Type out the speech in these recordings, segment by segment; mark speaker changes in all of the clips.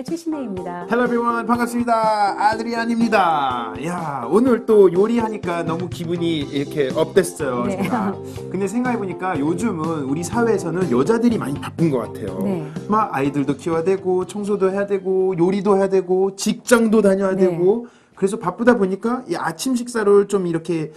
Speaker 1: 최신혜입니다.
Speaker 2: Hello everyone, 반갑습니다. 아드리안입니다. 야, 오늘 또 요리하니까 너무 기분이 이렇게 업됐어요.
Speaker 1: 네.
Speaker 2: 제가. 근데 생각해보니까 요즘은 우리 사회에서는 여자들이 많이 바쁜 것 같아요.
Speaker 1: 네.
Speaker 2: 막 아이들도 키워야 되고, 청소도 해야 되고, 요리도 해야 되고, 직장도 다녀야
Speaker 1: 네.
Speaker 2: 되고. 그래서 바쁘다 보니까 이 아침 식사를 좀 이렇게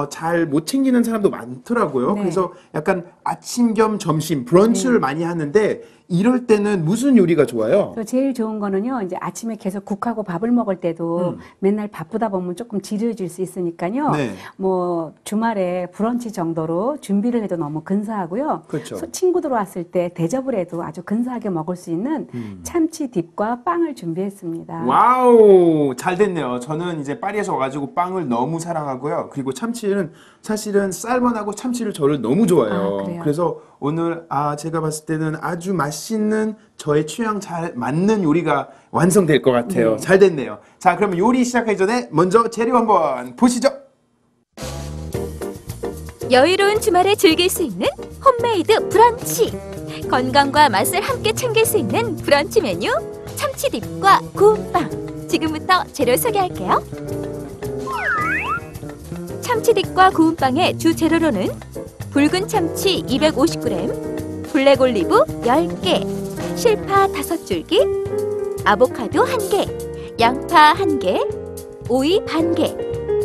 Speaker 2: 잘 못 챙기는 사람도 많더라고요.
Speaker 1: 네.
Speaker 2: 그래서 약간 아침 겸 점심 브런치를 많이 하는데 이럴 때는 무슨 요리가 좋아요?
Speaker 1: 제일 좋은 거는요, 이제 아침에 계속 국하고 밥을 먹을 때도 맨날 바쁘다 보면 조금 지루해질 수 있으니까요.
Speaker 2: 네.
Speaker 1: 뭐 주말에 브런치 정도로 준비를 해도 너무 근사하고요.
Speaker 2: 그렇죠.
Speaker 1: 친구들 왔을 때 대접을 해도 아주 근사하게 먹을 수 있는 참치 딥과 빵을 준비했습니다.
Speaker 2: 와우, 잘 됐네요. 저는 이제 파리에서 와가지고 빵을 너무 사랑하고요. 그리고 참치는 사실은 쌀만하고 참치를 저를 너무 좋아해요.
Speaker 1: 아, 그래요?
Speaker 2: 그래서 오늘 제가 봤을 때는 아주 맛있는 저의 취향 잘 맞는 요리가 완성될 것 같아요.
Speaker 1: 네.
Speaker 2: 잘 됐네요. 자, 그러면 요리 시작하기 전에 먼저 재료 한번 보시죠.
Speaker 3: 여유로운 주말에 즐길 수 있는 홈메이드 브런치. 건강과 맛을 함께 챙길 수 있는 브런치 메뉴 참치딥과 구운 빵. 지금부터 재료 소개할게요. 참치딥과 구운 빵의 주 재료로는 붉은 참치 250g, 블랙 올리브 10개, 실파 5줄기, 아보카도 1개, 양파 1개, 오이 반개,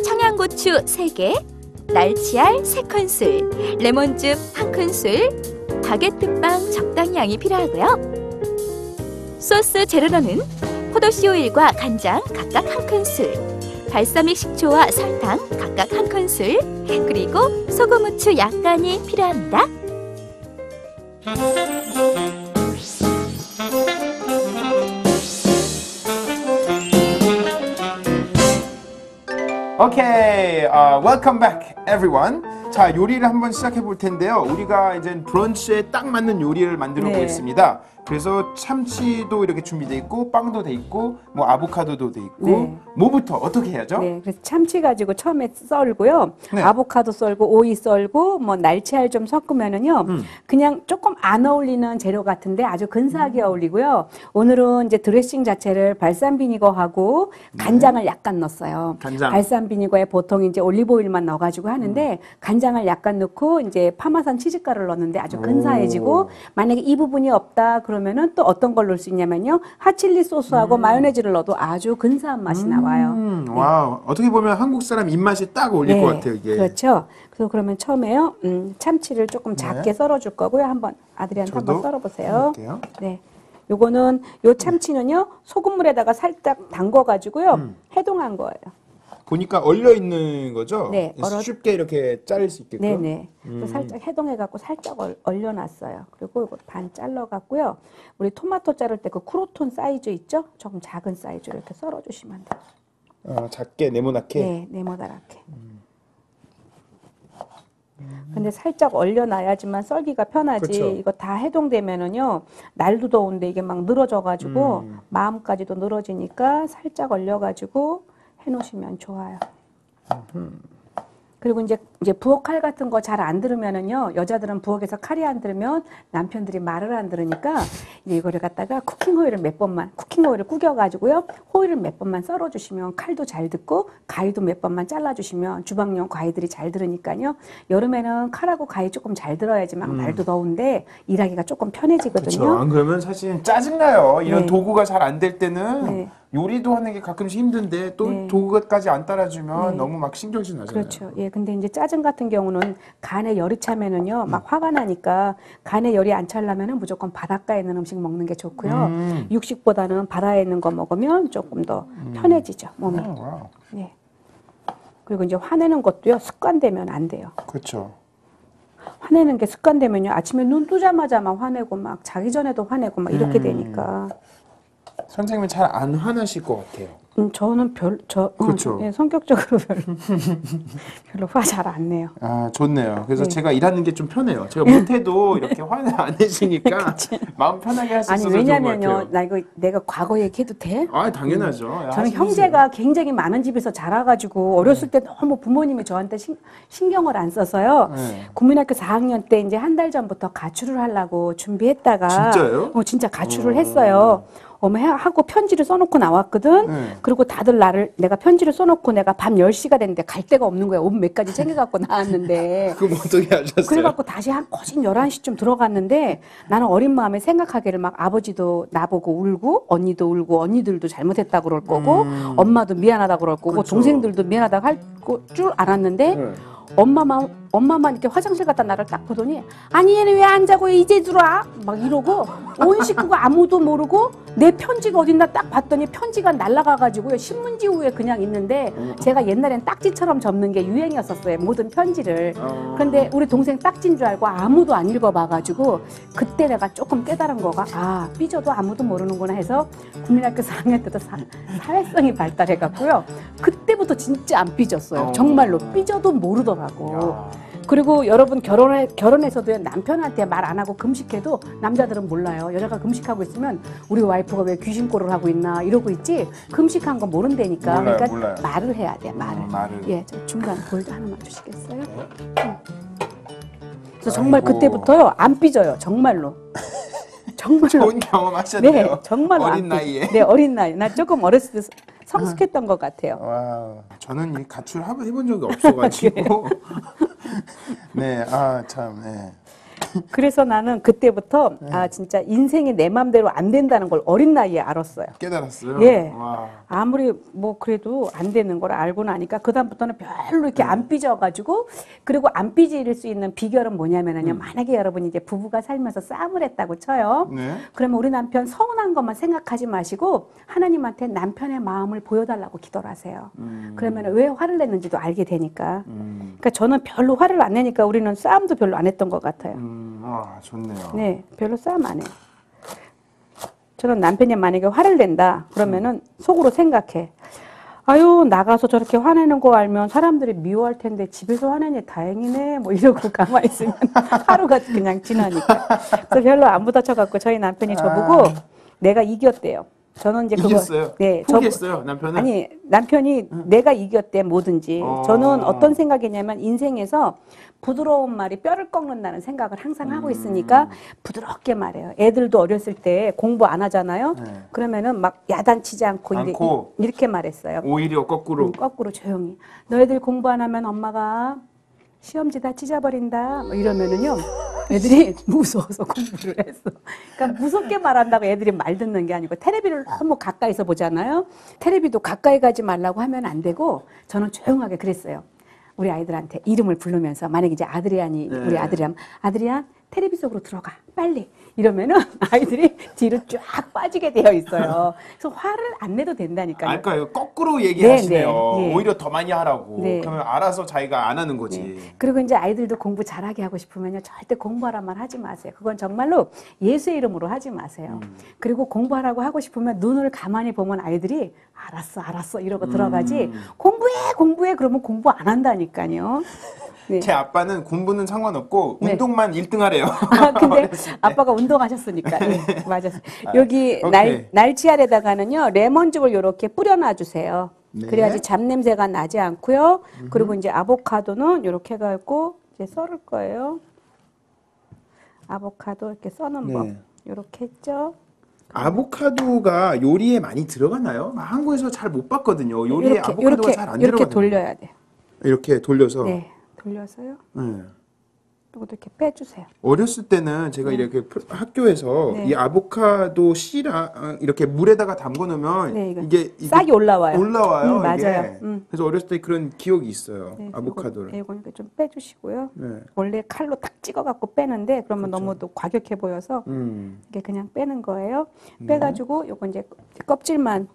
Speaker 3: 청양고추 3개, 날치알 3큰술, 레몬즙 1큰술, 바게트빵 적당히 양이 필요하고요. 소스 재료로는 포도씨 오일과 간장 각각 1큰술, 발사믹 식초와 설탕 각각 1큰술, 그리고 소금, 후추 약간이 필요합니다.
Speaker 2: 오케이, welcome back everyone. 자, 요리를 한번 시작해 볼 텐데요. 우리가 이제 브런치에 딱 맞는 요리를 만들어
Speaker 1: 네.
Speaker 2: 보겠습니다. 그래서 참치도 이렇게 준비돼 있고, 빵도 돼 있고, 뭐 아보카도도 돼 있고,
Speaker 1: 네.
Speaker 2: 뭐부터 어떻게 해야죠?
Speaker 1: 네, 그래서 참치 가지고 처음에 썰고요.
Speaker 2: 네.
Speaker 1: 아보카도 썰고 오이 썰고 뭐 날치알 좀 섞으면은요. 그냥 조금 안 어울리는 재료 같은데 아주 근사하게 어울리고요. 오늘은 이제 드레싱 자체를 발산 비니거하고 간장을 약간 넣었어요.
Speaker 2: 간장.
Speaker 1: 발산 비니거에 보통 이제 올리브 오일만 넣어 가지고 하는데 간장을 약간 넣고 이제 파마산 치즈가루를 넣었는데 아주 근사해지고 만약에 이 부분이 없다 그러면은 또 어떤 걸 넣을 수 있냐면요. 핫칠리 소스하고 마요네즈를 넣어도 아주 근사한 맛이 나와요.
Speaker 2: 와우, 어떻게 보면 한국 사람 입맛이 딱 어울릴
Speaker 1: 네,
Speaker 2: 것 같아요, 이게.
Speaker 1: 그렇죠. 그래서 그러면 처음에요. 참치를 조금 작게 썰어줄 거고요. 한번 아드리안트
Speaker 2: 저도
Speaker 1: 한번 썰어보세요.
Speaker 2: 해볼게요.
Speaker 1: 네, 요거는 요 참치는요 소금물에다가 살짝 담궈가지고요 해동한 거예요.
Speaker 2: 보니까 얼려 있는 거죠?
Speaker 1: 네,
Speaker 2: 쉽게 이렇게 자를 수 있게끔.
Speaker 1: 네네. 또 살짝 해동해갖고 살짝 얼려놨어요. 그리고 이거 반 잘라갖고요. 우리 토마토 자를 때 그 크로톤 사이즈 있죠? 조금 작은 사이즈로 이렇게 썰어주시면 돼요.
Speaker 2: 작게 네모나게.
Speaker 1: 네, 네모나랗게. 근데 살짝 얼려놔야지만 썰기가 편하지.
Speaker 2: 그쵸.
Speaker 1: 이거 다 해동되면은요, 날도 더운데 이게 막 늘어져가지고 마음까지도 늘어지니까 살짝 얼려가지고 해놓으시면 좋아요. 그리고 이제 부엌 칼 같은 거 잘 안 들으면은요, 여자들은 부엌에서 칼이 안 들으면 남편들이 말을 안 들으니까 이제 이거를 갖다가 쿠킹 오일을 구겨가지고요, 호일을 몇 번만 썰어주시면 칼도 잘 듣고 가위도 몇 번만 잘라주시면 주방용 가위들이 잘 들으니까요. 여름에는 칼하고 가위 조금 잘 들어야지 막 날도 더운데 일하기가 조금 편해지거든요.
Speaker 2: 그렇죠. 안 그러면 사실 짜증나요. 이런
Speaker 1: 네.
Speaker 2: 도구가 잘 안 될 때는
Speaker 1: 네.
Speaker 2: 요리도 하는 게 가끔씩 힘든데 또
Speaker 1: 네.
Speaker 2: 도구까지 안 따라주면
Speaker 1: 네.
Speaker 2: 너무 막 신경질 나잖아요.
Speaker 1: 그렇죠. 예, 근데 이제 짜증 같은 경우는 간에 열이 차면은요, 막 화가 나니까 간에 열이 안 차려면은 무조건 바닷가에 있는 음식 먹는 게 좋고요. 육식보다는 바다에 있는 거 먹으면 조금 더 편해지죠, 몸이.
Speaker 2: 와우.
Speaker 1: 예. 그리고 이제 화내는 것도요, 습관되면 안 돼요.
Speaker 2: 그렇죠.
Speaker 1: 화내는 게 습관되면요, 아침에 눈 뜨자마자 막 화내고 막 자기 전에도 화내고 막 이렇게 되니까.
Speaker 2: 선생님은 잘 안 화나실 것 같아요.
Speaker 1: 저는
Speaker 2: 그렇죠.
Speaker 1: 예, 성격적으로 별로 화 잘 안 내요.
Speaker 2: 아, 좋네요. 그래서
Speaker 1: 네.
Speaker 2: 제가 일하는 게 좀 편해요. 제가 못해도 이렇게 화내 안 내시니까 마음 편하게 할 수
Speaker 1: 아니,
Speaker 2: 있어서 좋은 것
Speaker 1: 왜냐면요,
Speaker 2: 같아요.
Speaker 1: 나 이거 내가 과거 얘기해도 돼?
Speaker 2: 아, 당연하죠.
Speaker 1: 저는
Speaker 2: 하시면서요.
Speaker 1: 형제가 굉장히 많은 집에서 자라가지고 어렸을 때 너무 부모님이 저한테 신경을 안 써서요.
Speaker 2: 네.
Speaker 1: 국민학교 4학년 때 이제 한 달 전부터 가출을 하려고 준비했다가
Speaker 2: 진짜요?
Speaker 1: 진짜 가출을 했어요. 하고 편지를 써놓고 나왔거든.
Speaker 2: 네.
Speaker 1: 그리고 다들 내가 편지를 써놓고 내가 밤 10시가 됐는데 갈 데가 없는 거야. 옷 몇 가지 챙겨갖고 나왔는데.
Speaker 2: 그럼 어떻게 하셨어요?
Speaker 1: 그래갖고 다시 한 거진 11시쯤 들어갔는데 나는 어린 마음에 생각하기를 막 아버지도 나보고 울고 언니도 울고 언니들도 잘못했다 그럴 거고 엄마도 미안하다 그럴 거고
Speaker 2: 그렇죠.
Speaker 1: 동생들도 미안하다 할 줄 알았는데
Speaker 2: 네.
Speaker 1: 엄마만 이렇게 화장실 갔다 나를 딱 보더니 아니 얘는 왜 안 자고 이제 들어와? 막 이러고 온 식구가 아무도 모르고 내 편지가 어딨나 딱 봤더니 편지가 날아가가지고요. 신문지 위에 그냥 있는데 제가 옛날엔 딱지처럼 접는 게 유행이었었어요. 모든 편지를. 그런데 우리 동생 딱지인 줄 알고 아무도 안 읽어봐가지고 그때 내가 조금 깨달은 거가 삐져도 아무도 모르는구나 해서 국민학교 4학년 때도 사회성이 발달해갖고요. 그때부터 진짜 안 삐졌어요. 정말로 삐져도 모르더라고. 그리고 여러분 결혼해서도 남편한테 말 안 하고 금식해도 남자들은 몰라요. 여자가 금식하고 있으면 우리 와이프가 왜 귀신꼬를 하고 있나 이러고 있지 금식한 거 모른다니까.
Speaker 2: 몰라요,
Speaker 1: 그러니까
Speaker 2: 몰라요.
Speaker 1: 말을 해야 돼. 말을.
Speaker 2: 말을.
Speaker 1: 예, 저 중간 볼도 하나만 주시겠어요? 그래서 정말 그때부터요 안 삐져요. 정말로. 정말로.
Speaker 2: 좋은 경험하셨네요.
Speaker 1: 네, 정말로
Speaker 2: 어린
Speaker 1: 안
Speaker 2: 나이에.
Speaker 1: 삐져. 네, 어린 나이. 나 조금 어렸을 때 성숙했던 것 같아요.
Speaker 2: 와, 저는 이 가출 해본 적이 없어가지고. 네, 참, 네.
Speaker 1: 그래서 나는 그때부터 진짜 인생이 내 맘대로 안 된다는 걸 어린 나이에 알았어요.
Speaker 2: 깨달았어요.
Speaker 1: 예.
Speaker 2: 와.
Speaker 1: 아무리 뭐 그래도 안 되는 걸 알고 나니까 그다음부터는 별로 이렇게 안 삐져가지고 그리고 안 삐질 수 있는 비결은 뭐냐면은요. 만약에 여러분이 이제 부부가 살면서 싸움을 했다고 쳐요.
Speaker 2: 네.
Speaker 1: 그러면 우리 남편 서운한 것만 생각하지 마시고 하나님한테 남편의 마음을 보여달라고 기도를 하세요. 그러면 왜 화를 냈는지도 알게 되니까. 그러니까 저는 별로 화를 안 내니까 우리는 싸움도 별로 안 했던 것 같아요.
Speaker 2: 좋네요.
Speaker 1: 네, 별로 싸움 안 해요. 저는 남편이 만약에 화를 낸다 그러면은 속으로 생각해. 아유 나가서 저렇게 화내는 거 알면 사람들이 미워할 텐데 집에서 화내니 다행이네 뭐 이러고 가만히 있으면 하루가 그냥 지나니까. 그래서 별로 안 부딪혀갖고 저희 남편이 저보고 내가 이겼대요. 저는 이제
Speaker 2: 이겼어요?
Speaker 1: 네,
Speaker 2: 포기했어요, 남편은?
Speaker 1: 아니 남편이 내가 이겼대 뭐든지. 저는 어떤 생각이냐면 인생에서 부드러운 말이 뼈를 꺾는다는 생각을 항상 하고 있으니까 부드럽게 말해요. 애들도 어렸을 때 공부 안 하잖아요. 그러면은 막 야단치지 않고 이렇게 말했어요.
Speaker 2: 오히려 거꾸로.
Speaker 1: 거꾸로 조용히. 너희들 공부 안 하면 엄마가 시험지 다 찢어버린다. 뭐 이러면은요. 애들이 무서워서 공부를 했어. 그러니까 무섭게 말한다고 애들이 말 듣는 게 아니고 테레비를 너무 가까이서 보잖아요. 테레비도 가까이 가지 말라고 하면 안 되고 저는 조용하게 그랬어요. 우리 아이들한테 이름을 부르면서 만약에 이제 아드리안이 우리 아들이라면 아드리안 테레비 속으로 들어가 빨리 이러면은 아이들이 뒤로 쫙 빠지게 되어 있어요. 그래서 화를 안 내도 된다니까요.
Speaker 2: 알까요? 거꾸로 얘기하시네요.
Speaker 1: 네.
Speaker 2: 오히려 더 많이 하라고.
Speaker 1: 네.
Speaker 2: 그러면 알아서 자기가 안 하는 거지.
Speaker 1: 네. 그리고 이제 아이들도 공부 잘하게 하고 싶으면요 절대 공부하란 말 하지 마세요. 그건 정말로 예수의 이름으로 하지 마세요. 그리고 공부하라고 하고 싶으면 눈을 가만히 보면 아이들이 알았어 이러고 들어가지 공부해 그러면 공부 안 한다니까요. 네.
Speaker 2: 제 아빠는 공부는 상관없고
Speaker 1: 네.
Speaker 2: 운동만 1등 하래요.
Speaker 1: 근데 아빠가 운동하셨으니까 네, 맞았어요. 여기
Speaker 2: 오케이.
Speaker 1: 날치알에다가는요 레몬즙을 이렇게 뿌려놔 주세요.
Speaker 2: 네.
Speaker 1: 그래야지 잡냄새가 나지 않고요. 그리고 이제 아보카도는 이렇게 해갖고 이제 썰을 거예요. 아보카도 이렇게 써는
Speaker 2: 네.
Speaker 1: 법 이렇게 했죠.
Speaker 2: 아보카도가 요리에 많이 들어가나요? 한국에서 잘 못 봤거든요. 요리에 아보카도가 잘 안 들어가요.
Speaker 1: 이렇게 돌려야 돼.
Speaker 2: 이렇게 돌려서.
Speaker 1: 네, 돌려서요.
Speaker 2: 네.
Speaker 1: 이것도 이렇게 빼주세요.
Speaker 2: 어렸을 때는 제가 이렇게 학교에서
Speaker 1: 네.
Speaker 2: 이 아보카도 씨랑 이렇게 물에다가 담궈 놓으면
Speaker 1: 네,
Speaker 2: 이게
Speaker 1: 싹이 올라와요.
Speaker 2: 올라와요.
Speaker 1: 맞아요.
Speaker 2: 이게. 그래서 어렸을 때 그런 기억이 있어요.
Speaker 1: 네,
Speaker 2: 아보카도를.
Speaker 1: 이거 이렇게 좀 빼주시고요.
Speaker 2: 네.
Speaker 1: 원래 칼로 딱 찍어갖고 빼는데 그러면
Speaker 2: 그렇죠.
Speaker 1: 너무 또 과격해 보여서
Speaker 2: 음.
Speaker 1: 이게 그냥 빼는 거예요. 빼가지고 요거 이제 껍질만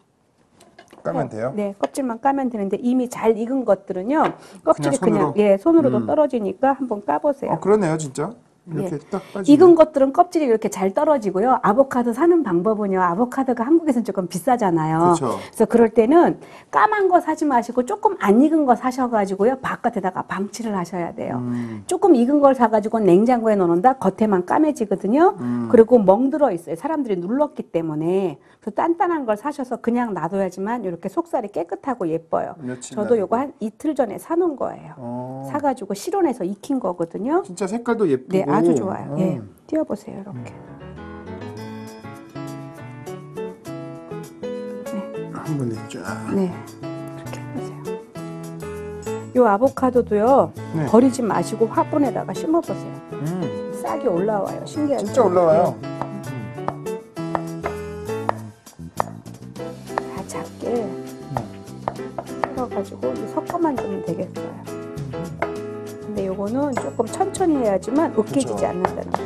Speaker 2: 까면 돼요?
Speaker 1: 네, 껍질만 까면 되는데 이미 잘 익은 것들은요. 껍질이
Speaker 2: 손으로?
Speaker 1: 그냥 손으로도 떨어지니까 한번 까보세요.
Speaker 2: 그러네요, 진짜. 이렇게 딱 빠지네.
Speaker 1: 익은 것들은 껍질이 이렇게 잘 떨어지고요. 아보카도 사는 방법은요. 아보카도가 한국에서는 조금 비싸잖아요.
Speaker 2: 그렇죠.
Speaker 1: 그래서 그럴 때는 까만 거 사지 마시고 조금 안 익은 거 사셔가지고요. 바깥에다가 방치를 하셔야 돼요. 조금 익은 걸 사가지고 냉장고에 넣는다. 겉에만 까매지거든요. 그리고 멍들어 있어요. 사람들이 눌렀기 때문에. 그래서 단단한 걸 사셔서 그냥 놔둬야지만 이렇게 속살이 깨끗하고 예뻐요.
Speaker 2: 며칠
Speaker 1: 저도
Speaker 2: 놔두고.
Speaker 1: 요거 한 이틀 전에 사놓은 거예요. 사가지고 실온에서 익힌 거거든요.
Speaker 2: 진짜 색깔도 예쁘고.
Speaker 1: 네, 아주 좋아요. 예, 띄워보세요, 이렇게.
Speaker 2: 한 번에 쫙.
Speaker 1: 네, 이렇게 해보세요. 요 아보카도도요,
Speaker 2: 네.
Speaker 1: 버리지 마시고 화분에다가 심어보세요. 싹이 올라와요. 신기하죠?
Speaker 2: 진짜 올라와요.
Speaker 1: 다 작게 썰어가지고 섞어만 주면 되겠어요. 근데 요거는 조금 천천히 해야지만 으깨지지
Speaker 2: 그쵸.
Speaker 1: 않는다는 거.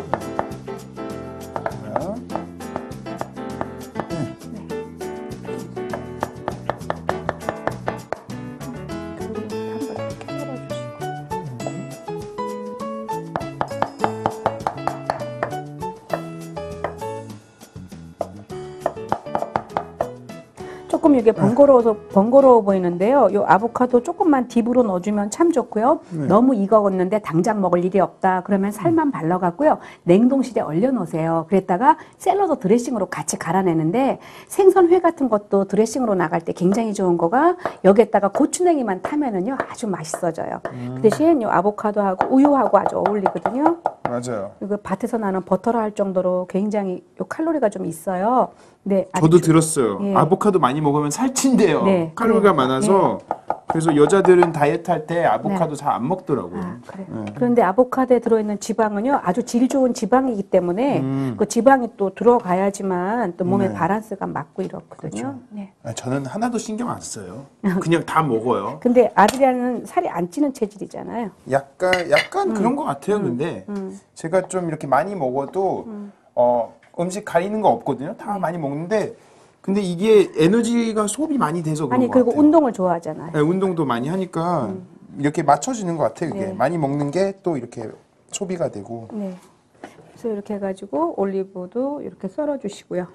Speaker 1: 조금 이게 번거로워 보이는데요. 요 아보카도 조금만 딥으로 넣어주면 참 좋고요. 너무 익었는데 당장 먹을 일이 없다. 그러면 살만 발라갖고요. 냉동실에 얼려놓으세요. 그랬다가 샐러드 드레싱으로 같이 갈아내는데 생선회 같은 것도 드레싱으로 나갈 때 굉장히 좋은 거가 여기에다가 고추냉이만 타면은요 아주 맛있어져요. 그 대신 요 아보카도하고 우유하고 아주 어울리거든요.
Speaker 2: 맞아요.
Speaker 1: 이거 밭에서 나는 버터를 할 정도로 굉장히 요 칼로리가 좀 있어요. 네,
Speaker 2: 저도 들었어요.
Speaker 1: 예.
Speaker 2: 아보카도 많이 먹으면 살찐대요.
Speaker 1: 네,
Speaker 2: 칼로리가
Speaker 1: 그래요.
Speaker 2: 많아서. 그래서 여자들은 다이어트 할 때 아보카도 잘 안 먹더라고요.
Speaker 1: 아, 그래요. 그런데 아보카도에 들어있는 지방은요 아주 질 좋은 지방이기 때문에 그 지방이 또 들어가야지만 또 몸의 밸런스가 맞고 이렇거든요. 네.
Speaker 2: 저는 하나도 신경 안 써요. 그냥 다 먹어요.
Speaker 1: 근데 아드리아는 살이 안 찌는 체질이잖아요.
Speaker 2: 약간 그런 것 같아요. 근데 제가 좀 이렇게 많이 먹어도 음식 가리는 거 없거든요. 다 많이 먹는데 근데 이게 에너지가 소비 많이 돼서 그런
Speaker 1: 아니
Speaker 2: 것
Speaker 1: 그리고
Speaker 2: 같아요.
Speaker 1: 운동을 좋아하잖아요.
Speaker 2: 네, 운동도 많이 하니까 이렇게 맞춰지는 것 같아요. 이게
Speaker 1: 네.
Speaker 2: 많이 먹는 게 또 이렇게 소비가 되고.
Speaker 1: 네. 그래서 이렇게 해가지고 올리브도 이렇게 썰어주시고요.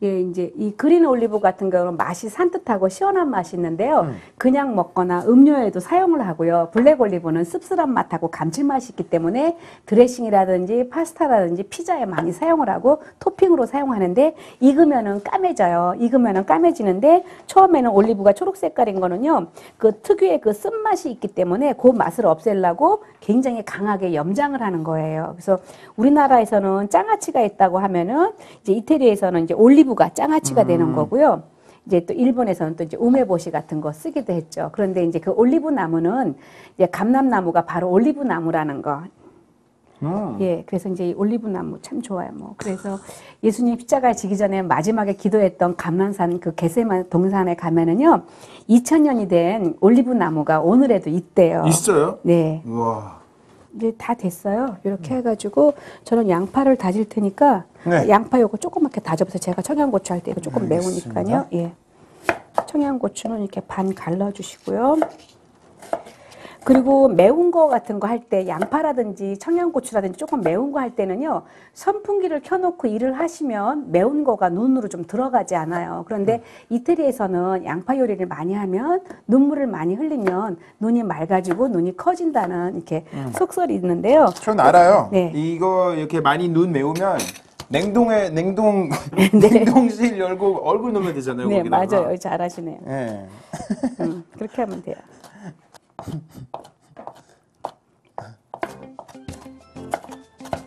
Speaker 1: 예, 이제 이 그린 올리브 같은 경우는 맛이 산뜻하고 시원한 맛이 있는데요. 그냥 먹거나 음료에도 사용을 하고요. 블랙 올리브는 씁쓸한 맛하고 감칠맛이 있기 때문에 드레싱이라든지 파스타라든지 피자에 많이 사용을 하고 토핑으로 사용하는데 익으면은 까매져요. 익으면은 까매지는데 처음에는 올리브가 초록 색깔인 거는요. 그 특유의 그 쓴맛이 있기 때문에 그 맛을 없애려고 굉장히 강하게 염장을 하는 거예요. 그래서 우리나라에서는 장아찌가 있다고 하면은 이제 이태리에서는 이제 올리브가 장아찌가 되는 거고요. 이제 또 일본에서는 또 이제 우메보시 같은 거 쓰기도 했죠. 그런데 이제 그 올리브 나무는 이제 감람나무가 바로 올리브 나무라는 거. 예, 그래서 이제 이 올리브 나무 참 좋아요. 뭐 그래서 예수님 십자가에 지기 전에 마지막에 기도했던 감람산 그 겟세마네 동산에 가면은요 2000년이 된 올리브 나무가 오늘에도 있대요.
Speaker 2: 있어요?
Speaker 1: 네.
Speaker 2: 우와.
Speaker 1: 이제 다 됐어요. 이렇게 해가지고 저는 양파를 다질 테니까
Speaker 2: 네.
Speaker 1: 양파 요거 조그맣게 다져보세요. 제가 청양고추 할 때 이거 조금
Speaker 2: 알겠습니다.
Speaker 1: 매우니까요. 예. 청양고추는 이렇게 반 갈라주시고요. 그리고 매운 거 같은 거 할 때 양파라든지 청양고추라든지 조금 매운 거 할 때는요 선풍기를 켜놓고 일을 하시면 매운 거가 눈으로 좀 들어가지 않아요. 그런데 이태리에서는 양파 요리를 많이 하면 눈물을 많이 흘리면 눈이 맑아지고 눈이 커진다는 이렇게 속설이 있는데요.
Speaker 2: 전 알아요.
Speaker 1: 네.
Speaker 2: 이거 이렇게 많이 눈 매우면 냉동실 열고 얼굴 넣으면 되잖아요.
Speaker 1: 네,
Speaker 2: 거기다가.
Speaker 1: 맞아요. 잘하시네요.
Speaker 2: 네.
Speaker 1: 그렇게 하면 돼요.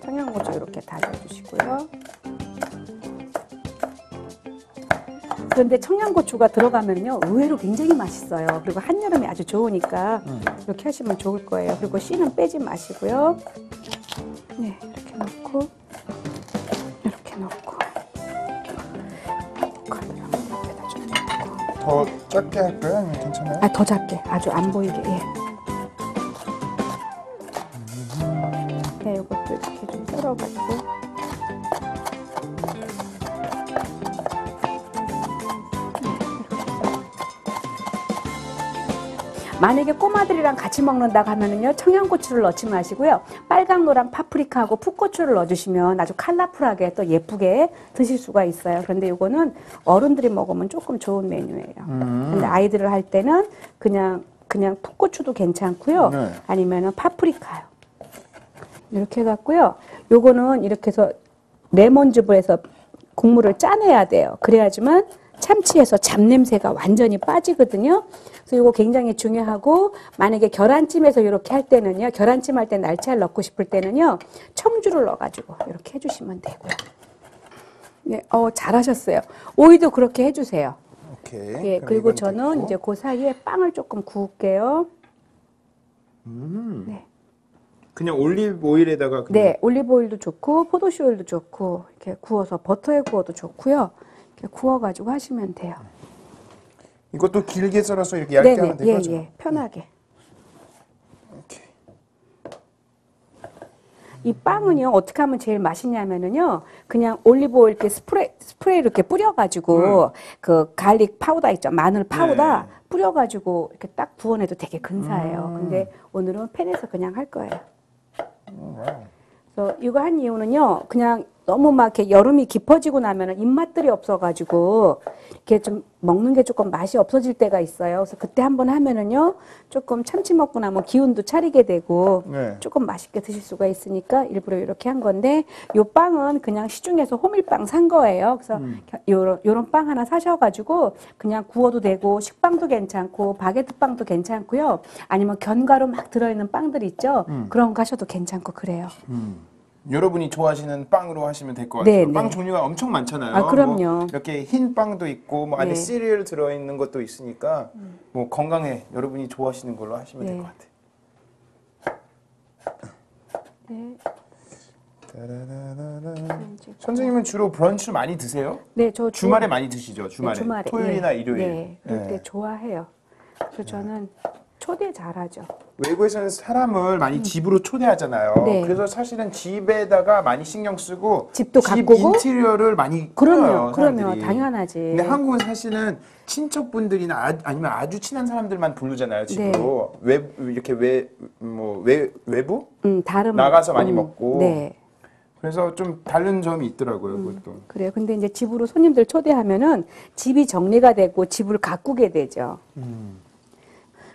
Speaker 1: 청양고추 이렇게 다져주시고요. 그런데 청양고추가 들어가면요 의외로 굉장히 맛있어요. 그리고 한여름에 아주 좋으니까 이렇게 하시면 좋을 거예요. 그리고 씨는 빼지 마시고요. 네, 이렇게 넣고 카드랑 좀 넣고.
Speaker 2: 더 작게 할까요? 아니면 괜찮아요?
Speaker 1: 아, 더 작게 아주 안 보이게. 예. 네, 이것도 이렇게 좀 썰어가지고. 만약에 꼬마들이랑 같이 먹는다고 하면은요 청양고추를 넣지 마시고요 빨강 노랑 파프리카하고 풋고추를 넣어주시면 아주 컬러풀하게 또 예쁘게 드실 수가 있어요. 그런데 이거는 어른들이 먹으면 조금 좋은 메뉴예요. 근데 아이들을 할 때는 그냥 풋고추도 괜찮고요.
Speaker 2: 네.
Speaker 1: 아니면은 파프리카요. 이렇게 해갖고요. 요거는 이렇게 해서 레몬즙을 해서 국물을 짜내야 돼요. 그래야지만 참치에서 잡냄새가 완전히 빠지거든요. 그래서 이거 굉장히 중요하고 만약에 계란찜에서 이렇게 할 때는요. 계란찜 할 때 날치알 넣고 싶을 때는요. 청주를 넣어가지고 이렇게 해주시면 되고요. 네, 잘하셨어요. 오이도 그렇게 해주세요.
Speaker 2: 오케이.
Speaker 1: 예,
Speaker 2: 그럼
Speaker 1: 그리고
Speaker 2: 이건
Speaker 1: 저는
Speaker 2: 됐고.
Speaker 1: 이제 그 사이에 빵을 조금 구울게요.
Speaker 2: 음.
Speaker 1: 네.
Speaker 2: 그냥 올리브 오일에다가 그냥
Speaker 1: 네, 올리브 오일도 좋고 포도씨 오일도 좋고 이렇게 구워서 버터에 구워도 좋고요. 이렇게 구워가지고 하시면 돼요.
Speaker 2: 이것도 길게 썰어서 이렇게 얇게 하면
Speaker 1: 예,
Speaker 2: 되죠?
Speaker 1: 예, 편하게.
Speaker 2: 오케이.
Speaker 1: 이 빵은요 어떻게 하면 제일 맛있냐면은요 그냥 올리브 오일 이렇게 스프레이 이렇게 뿌려가지고 그 갈릭 파우더 있죠, 마늘 파우더
Speaker 2: 네.
Speaker 1: 뿌려가지고 이렇게 딱 구워내도 되게 근사해요. 근데 오늘은 팬에서 그냥 할 거예요.
Speaker 2: 와우.
Speaker 1: 그래서 이거 한 이유는요, 그냥 너무 막 이렇게 여름이 깊어지고 나면은 입맛들이 없어가지고 이렇게 좀 먹는 게 조금 맛이 없어질 때가 있어요. 그래서 그때 한번 하면은요, 조금 참치 먹고 나면 기운도 차리게 되고
Speaker 2: 네.
Speaker 1: 조금 맛있게 드실 수가 있으니까 일부러 이렇게 한 건데, 요 빵은 그냥 시중에서 호밀빵 산 거예요. 그래서 요런 빵 하나 사셔가지고 그냥 구워도 되고 식빵도 괜찮고 바게트 빵도 괜찮고요. 아니면 견과류 막 들어있는 빵들 있죠. 그런 거 하셔도 괜찮고 그래요.
Speaker 2: 여러분이 좋아하시는 빵으로 하시면 될 것 같아요.
Speaker 1: 네,
Speaker 2: 빵
Speaker 1: 네.
Speaker 2: 종류가 엄청 많잖아요.
Speaker 1: 아, 그럼요.
Speaker 2: 뭐 이렇게 흰 빵도 있고 뭐 안에
Speaker 1: 네.
Speaker 2: 시리얼 들어있는 것도 있으니까 뭐 건강에 여러분이 좋아하시는 걸로 하시면 될
Speaker 1: 네.
Speaker 2: 것 같아요.
Speaker 1: 네.
Speaker 2: 따라라라라. 선생님은 주로 브런치 많이 드세요?
Speaker 1: 네, 저
Speaker 2: 주말에 많이 드시죠? 주말에.
Speaker 1: 네, 주말에.
Speaker 2: 토요일이나
Speaker 1: 네,
Speaker 2: 일요일.
Speaker 1: 네, 그럴 때
Speaker 2: 네.
Speaker 1: 좋아해요. 그래서 저는 초대 잘하죠.
Speaker 2: 외국에서는 사람을 많이 집으로 초대하잖아요.
Speaker 1: 네.
Speaker 2: 그래서 사실은 집에다가 많이 신경 쓰고
Speaker 1: 집도
Speaker 2: 집
Speaker 1: 가꾸고?
Speaker 2: 인테리어를 많이 꾸며요,
Speaker 1: 그럼요,
Speaker 2: 사람들이.
Speaker 1: 당연하지.
Speaker 2: 근데 한국은 사실은 친척분들이나 아니면 아주 친한 사람들만 부르잖아요, 집으로. 이렇게 외부
Speaker 1: 다른
Speaker 2: 나가서 많이 먹고.
Speaker 1: 네,
Speaker 2: 그래서 좀 다른 점이 있더라고요, 그것도.
Speaker 1: 그래요. 근데 이제 집으로 손님들 초대하면은 집이 정리가 되고 집을 가꾸게 되죠.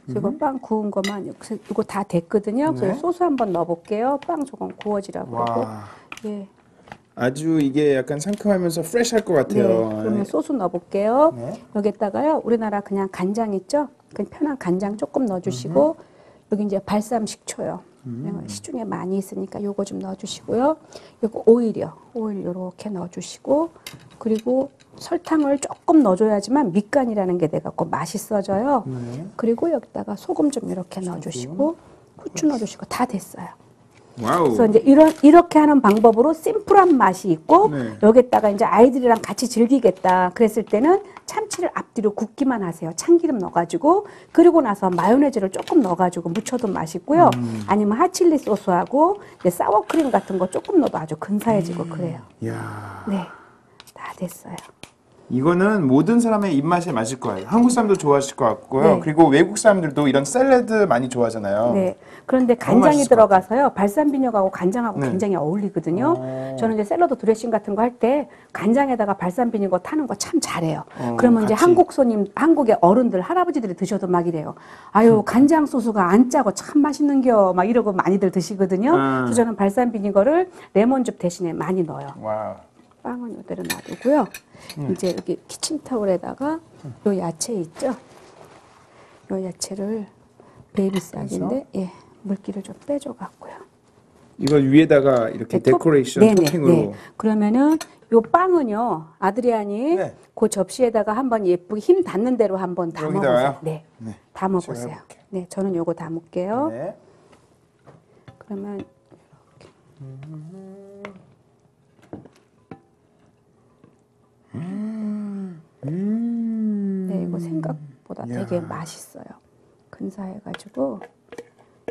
Speaker 1: 그래서 이거 빵 구운 것만 이거 다 됐거든요. 그래서
Speaker 2: 네.
Speaker 1: 소스 한번 넣어볼게요. 빵 조금 구워지라고 그러고.
Speaker 2: 와,
Speaker 1: 예,
Speaker 2: 아주 이게 약간 상큼하면서 프레시할 것
Speaker 1: 네.
Speaker 2: 같아요.
Speaker 1: 그러면 소스 넣어볼게요.
Speaker 2: 네.
Speaker 1: 여기다가요. 우리나라 그냥 간장 있죠? 그냥 편한 간장 조금 넣어주시고 여기 이제 발삼 식초요. 시중에 많이 있으니까 요거 좀 넣어주시고요. 요거 오일이요. 오일 요렇게 넣어주시고 그리고 설탕을 조금 넣어줘야지만 밑간이라는 게 돼갖고 맛있어져요. 그리고 여기다가 소금 좀 이렇게 넣어주시고 후추 넣어주시고 다 됐어요.
Speaker 2: 와우.
Speaker 1: 그래서 이제 이렇게 하는 방법으로 심플한 맛이 있고
Speaker 2: 네.
Speaker 1: 여기다가 이제 아이들이랑 같이 즐기겠다 그랬을 때는 참치를 앞뒤로 굽기만 하세요. 참기름 넣어가지고 그리고 나서 마요네즈를 조금 넣어가지고 무쳐도 맛있고요. 아니면 핫칠리 소스하고 이제 사워크림 같은 거 조금 넣어도 아주 근사해지고 그래요.
Speaker 2: 이야.
Speaker 1: 네, 다 됐어요.
Speaker 2: 이거는 모든 사람의 입맛에 맞을 거예요. 한국 사람도 좋아하실 것 같고요.
Speaker 1: 네.
Speaker 2: 그리고 외국 사람들도 이런 샐러드 많이 좋아하잖아요.
Speaker 1: 네. 그런데
Speaker 2: 너무
Speaker 1: 간장이
Speaker 2: 맛있을 것
Speaker 1: 들어가서요. 발산 비녀하고 간장하고
Speaker 2: 네.
Speaker 1: 굉장히 어울리거든요. 저는 이제 샐러드 드레싱 같은 거 할 때 간장에다가 발산 비녀 타는 거 참 잘해요. 그러면 이제
Speaker 2: 같이.
Speaker 1: 한국의 어른들, 할아버지들이 드셔도 막 이래요. 아유, 간장 소스가 안 짜고 참 맛있는겨. 막 이러고 많이들 드시거든요. 그래서 저는 발산 비니거를 레몬즙 대신에 많이 넣어요.
Speaker 2: 와우.
Speaker 1: 빵은 이대로 놔두고요. 이제 여기 키친타올에다가 요 야채 있죠? 요 야채를 베이비 싹인데 예, 물기를 좀 빼줘 갖고요.
Speaker 2: 이걸 위에다가 이렇게 데코레이션 토핑으로.
Speaker 1: 그러면은 요 빵은요, 아드리안이
Speaker 2: 네.
Speaker 1: 그 접시에다가 한번 예쁘게 힘 닿는 대로 한번 담아보세요.
Speaker 2: 여기다가요?
Speaker 1: 네,
Speaker 2: 네.
Speaker 1: 담아보세요.
Speaker 2: 제가 해볼게요.
Speaker 1: 네, 저는 요거 담을게요.
Speaker 2: 네.
Speaker 1: 그러면 네, 이거 생각보다 되게 맛있어요. 근사해가지고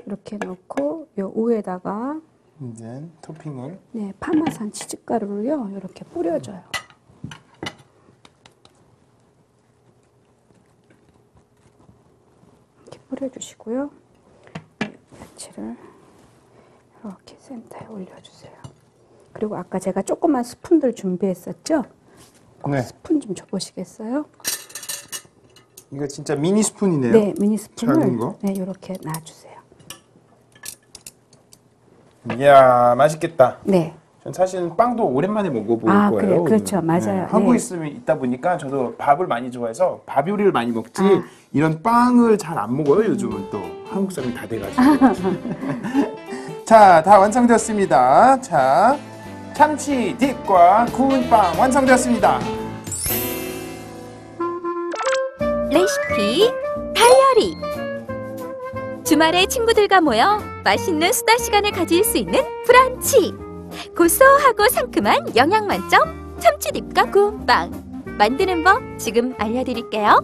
Speaker 1: 이렇게 넣고 요 위에다가
Speaker 2: 이제 토핑을.
Speaker 1: 네, 파마산 치즈가루를요 이렇게 뿌려줘요. 이렇게 뿌려주시고요. 야채를 이렇게 센터에 올려주세요. 그리고 아까 제가 조그만 스푼들 준비했었죠?
Speaker 2: 네.
Speaker 1: 스푼 좀 줘보시겠어요?
Speaker 2: 이거 진짜 미니 스푼이네요.
Speaker 1: 네, 미니 스푼을
Speaker 2: 작은 거?
Speaker 1: 네, 이렇게 놔주세요.
Speaker 2: 이야, 맛있겠다.
Speaker 1: 네.
Speaker 2: 전 사실은 빵도 오랜만에 먹어볼
Speaker 1: 아,
Speaker 2: 거예요.
Speaker 1: 그래요? 그렇죠.
Speaker 2: 오늘.
Speaker 1: 맞아요.
Speaker 2: 한국에
Speaker 1: 네.
Speaker 2: 있다 보니까 저도 밥을 많이 좋아해서 밥 요리를 많이 먹지
Speaker 1: 아.
Speaker 2: 이런 빵을 잘 안 먹어요. 요즘은 또 한국 사람이 다 돼가지고. 자, 다 완성되었습니다. 자, 참치 딥과 구운 빵 완성되었습니다.
Speaker 3: 레시피 다이어리. 주말에 친구들과 모여 맛있는 수다 시간을 가질 수 있는 브런치. 고소하고 상큼한 영양 만점 참치딥과 구운 빵. 만드는 법 지금 알려드릴게요.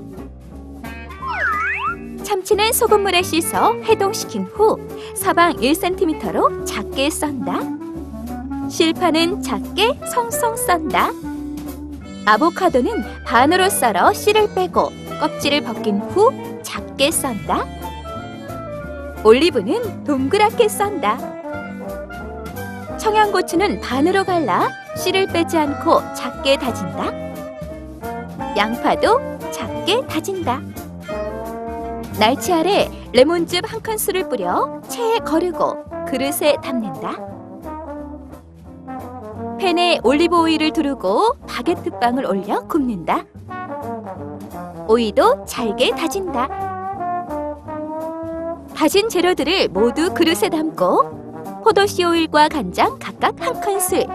Speaker 3: 참치는 소금물에 씻어 해동시킨 후 사방 1cm로 작게 썬다. 실파는 작게 송송 썬다. 아보카도는 반으로 썰어 씨를 빼고 껍질을 벗긴 후 작게 썬다. 올리브는 동그랗게 썬다. 청양고추는 반으로 갈라 씨를 빼지 않고 작게 다진다. 양파도 작게 다진다. 날치알에 레몬즙 1큰술을 뿌려 체에 거르고 그릇에 담는다. 팬에 올리브 오일을 두르고 바게트 빵을 올려 굽는다. 오이도 잘게 다진다. 다진 재료들을 모두 그릇에 담고 포도씨 오일과 간장 각각 1큰술,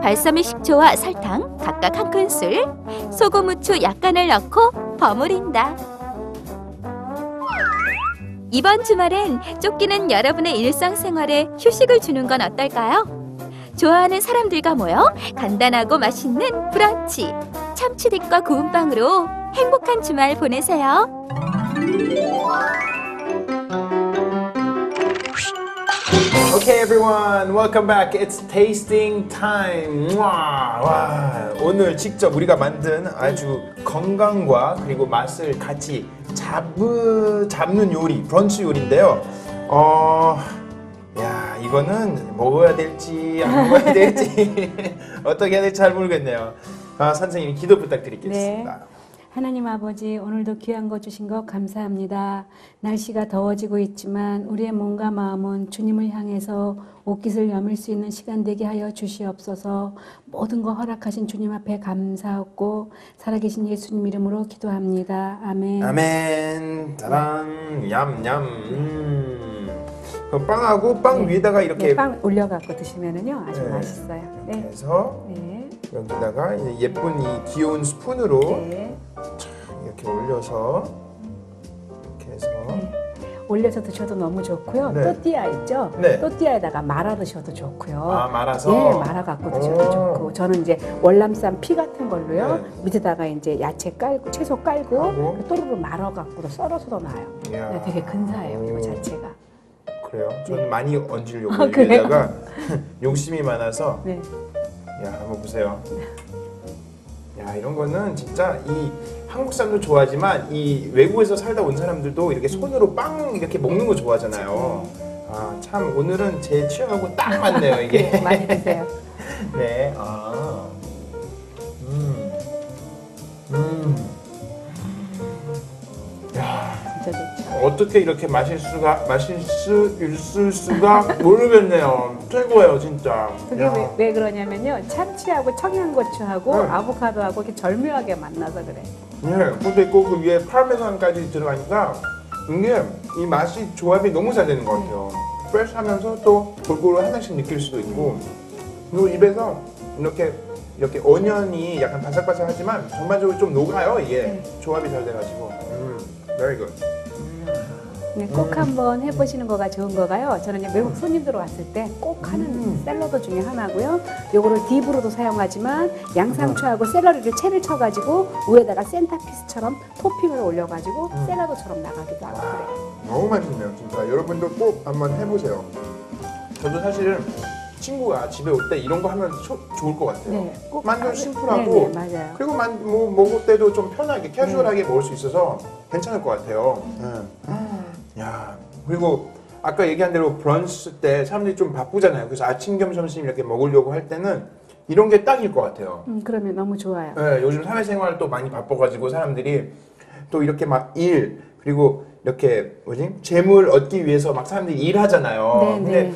Speaker 3: 발사믹 식초와 설탕 각각 1큰술, 소금, 후추 약간을 넣고 버무린다. 이번 주말엔 쫓기는 여러분의 일상생활에 휴식을 주는 건 어떨까요? 좋아하는 사람들과 모여 간단하고 맛있는 브런치, 참치딥과 구운 빵으로 행복한 주말 보내세요.
Speaker 2: Okay, everyone, welcome back. It's tasting time. 와, 오늘 직접 우리가 만든 아주 건강과 그리고 맛을 같이 잡는 요리, 브런치 요리인데요. 야, 이거는 먹어야 될지 안 먹어야 될지 어떻게 해야 될지 잘 모르겠네요. 선생님 기도 부탁드리겠습니다.
Speaker 1: 네. 하나님 아버지, 오늘도 귀한 거 주신 것 감사합니다. 날씨가 더워지고 있지만 우리의 몸과 마음은 주님을 향해서 옷깃을 여밀 수 있는 시간 되게 하여 주시옵소서. 모든 거 허락하신 주님 앞에 감사하고 살아계신 예수님 이름으로 기도합니다. 아멘.
Speaker 2: 아멘. 짜란. 얌얌. 빵하고 빵 위에다가 이렇게
Speaker 1: 네, 빵 올려갖고 드시면은요 아주
Speaker 2: 네.
Speaker 1: 맛있어요.
Speaker 2: 이렇게
Speaker 1: 네.
Speaker 2: 해서
Speaker 1: 네.
Speaker 2: 여기다가 이제 예쁜 이 귀여운 스푼으로
Speaker 1: 네.
Speaker 2: 이렇게 올려서 이렇게 해서
Speaker 1: 네. 올려서 드셔도 너무 좋고요.
Speaker 2: 네.
Speaker 1: 또띠아 있죠?
Speaker 2: 네.
Speaker 1: 또띠아에다가 말아 드셔도 좋고요.
Speaker 2: 말아서
Speaker 1: 네, 말아갖고 드셔도
Speaker 2: 오.
Speaker 1: 좋고. 저는 이제 월남쌈 피 같은 걸로요.
Speaker 2: 네.
Speaker 1: 밑에다가 이제 야채 깔고, 채소 깔고,
Speaker 2: 하고.
Speaker 1: 또르르 말아갖고 썰어서도 놔요.
Speaker 2: 이야.
Speaker 1: 네, 되게 근사해요, 이거
Speaker 2: 오.
Speaker 1: 자체가.
Speaker 2: 그래요. 저는 많이 얹으려고
Speaker 1: 아, 그래요?
Speaker 2: 여기다가 욕심이 많아서
Speaker 1: 네.
Speaker 2: 야 한번 보세요. 야 이런 거는 진짜 이 한국 사람도 좋아하지만 이 외국에서 살다 온 사람들도 이렇게 손으로 빵 이렇게 먹는 거 좋아하잖아요. 아 참 오늘은 제 취향하고 딱 맞네요 이게.
Speaker 1: 네, 많이 드세요.
Speaker 2: 네. 야
Speaker 1: 진짜 좋죠.
Speaker 2: 어떻게 이렇게 맛있을 수가 모르겠네요. 최고예요 진짜.
Speaker 1: 그게
Speaker 2: 야.
Speaker 1: 왜 그러냐면요. 참치하고 청양고추하고
Speaker 2: 네.
Speaker 1: 아보카도하고 이렇게 절묘하게 만나서 그래.
Speaker 2: 네, 근데 그 위에 파르메산까지 들어가니까 이게 이 맛이 조합이 너무 잘 되는 것 같아요. 프레시하면서 또 골고루 하나씩 느낄 수도 있고 그리고 입에서 이렇게 어년이 약간 바삭바삭하지만 전반적으로 좀 녹아요 이게
Speaker 1: 네.
Speaker 2: 조합이 잘 돼가지고 very good.
Speaker 1: 네, 꼭 한번 해보시는 거가 좋은 거가요. 저는 이제 외국 손님들 왔을 때 꼭 하는 샐러드 중에 하나고요. 요거를 딥으로도 사용하지만 양상추하고 샐러리를 채를 쳐가지고 위에다가 센터피스처럼 토핑을 올려가지고 샐러드처럼 나가기도 하고 그래요.
Speaker 2: 너무 맛있네요 진짜. 여러분도 꼭 한번 해보세요. 저도 사실은 친구가 집에 올 때 이런 거 하면 좋을 것 같아요.
Speaker 1: 네, 꼭
Speaker 2: 만두 심플하고
Speaker 1: 네, 네, 맞아요.
Speaker 2: 그리고 뭐 먹을 때도 좀 편하게 캐주얼하게 먹을 수 있어서 괜찮을 것 같아요. 야 그리고 아까 얘기한 대로 브런치 때 사람들이 좀 바쁘잖아요. 그래서 아침 겸 점심 이렇게 먹으려고 할 때는 이런 게 딱일 것 같아요.
Speaker 1: 그러면 너무 좋아요.
Speaker 2: 네, 요즘 사회생활 또 많이 바빠가지고 사람들이 또 이렇게 막 일 그리고 이렇게 재물 얻기 위해서 막 사람들이 일하잖아요.
Speaker 1: 네,
Speaker 2: 근데
Speaker 1: 네.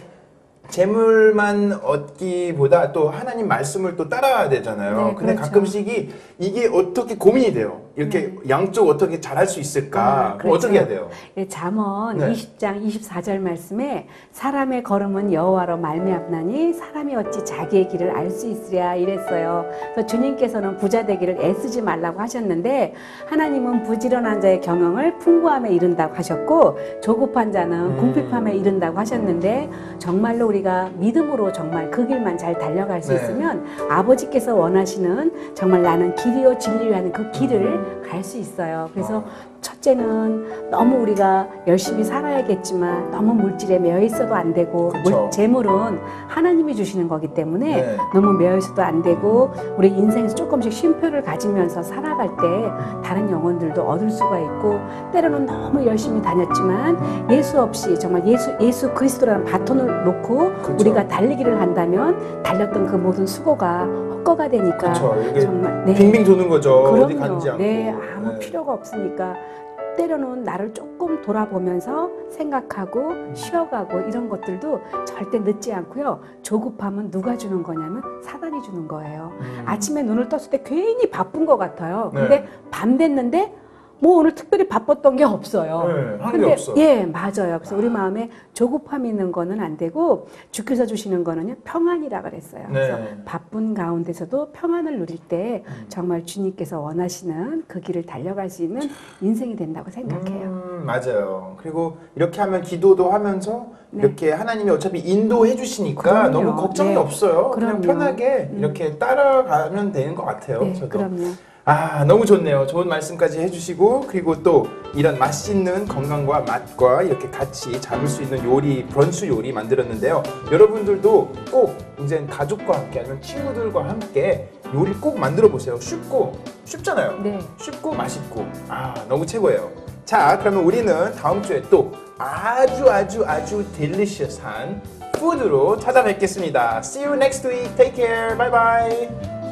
Speaker 2: 재물만 얻기보다 또 하나님 말씀을 또 따라야 되잖아요.
Speaker 1: 네,
Speaker 2: 근데
Speaker 1: 그렇죠.
Speaker 2: 가끔씩 이게 어떻게 고민이 돼요. 이렇게 양쪽 어떻게 잘할 수 있을까? 그럼
Speaker 1: 그렇죠.
Speaker 2: 어떻게 해야 돼요?
Speaker 1: 예, 잠언
Speaker 2: 네.
Speaker 1: 20장 24절 말씀에 사람의 걸음은 여호와로 말미암나니 사람이 어찌 자기의 길을 알 수 있으랴 이랬어요. 그래서 주님께서는 부자 되기를 애쓰지 말라고 하셨는데 하나님은 부지런한 자의 경영을 풍부함에 이른다고 하셨고 조급한 자는 궁핍함에 이른다고 하셨는데 정말로 우리가 믿음으로 정말 그 길만 잘 달려갈 수
Speaker 2: 네.
Speaker 1: 있으면 아버지께서 원하시는 정말 나는 길이요 진리요 하는 그 길을 갈 수 있어요. 그래서 첫째는 너무 우리가 열심히 살아야겠지만 너무 물질에 매여 있어도 안 되고
Speaker 2: 그쵸.
Speaker 1: 재물은 하나님이 주시는 거기 때문에
Speaker 2: 네.
Speaker 1: 너무 매여 있어도 안 되고 우리 인생에서 조금씩 쉼표를 가지면서 살아갈 때 다른 영혼들도 얻을 수가 있고 때로는 너무 열심히 다녔지만 예수 없이 정말 예수 그리스도라는 바톤을 놓고
Speaker 2: 그쵸.
Speaker 1: 우리가 달리기를 한다면 달렸던 그 모든 수고가 헛거가 되니까
Speaker 2: 그렇죠. 이게
Speaker 1: 정말
Speaker 2: 빙빙 도는 거죠. 어디
Speaker 1: 그럼요.
Speaker 2: 가는지 않고.
Speaker 1: 네, 아무
Speaker 2: 네.
Speaker 1: 필요가 없으니까 때로는 나를 조금 돌아보면서 생각하고 쉬어가고 이런 것들도 절대 늦지 않고요. 조급함은 누가 주는 거냐면 사단이 주는 거예요. 아침에 눈을 떴을 때 괜히 바쁜 것 같아요.
Speaker 2: 네.
Speaker 1: 근데 밤 됐는데 뭐 오늘 특별히 바빴던 게 없어요.
Speaker 2: 네, 한 게 없어.
Speaker 1: 예, 맞아요. 그래서 우리 마음에 조급함이 있는 거는 안 되고 주께서 주시는 거는요 평안이라 그랬어요. 그래서
Speaker 2: 네.
Speaker 1: 바쁜 가운데서도 평안을 누릴 때 정말 주님께서 원하시는 그 길을 달려갈 수 있는 인생이 된다고 생각해요.
Speaker 2: 맞아요. 그리고 이렇게 하면 기도도 하면서
Speaker 1: 네.
Speaker 2: 이렇게 하나님이 어차피 인도해 주시니까
Speaker 1: 그럼요.
Speaker 2: 너무 걱정이
Speaker 1: 네.
Speaker 2: 없어요. 그냥
Speaker 1: 그럼요.
Speaker 2: 편하게 이렇게 따라가면 되는 것 같아요.
Speaker 1: 네,
Speaker 2: 저도.
Speaker 1: 그럼요.
Speaker 2: 아, 너무 좋네요. 좋은 말씀까지 해주시고 그리고 또 이런 맛있는 건강과 맛과 이렇게 같이 잡을 수 있는 요리, 브런치 요리 만들었는데요. 여러분들도 꼭 이제 가족과 함께 아니면 친구들과 함께 요리 꼭 만들어 보세요. 쉽잖아요.
Speaker 1: 네.
Speaker 2: 쉽고 맛있고 너무 최고예요. 자, 그러면 우리는 다음 주에 또 아주 딜리셔스한 푸드로 찾아뵙겠습니다. See you next week. Take care. Bye bye.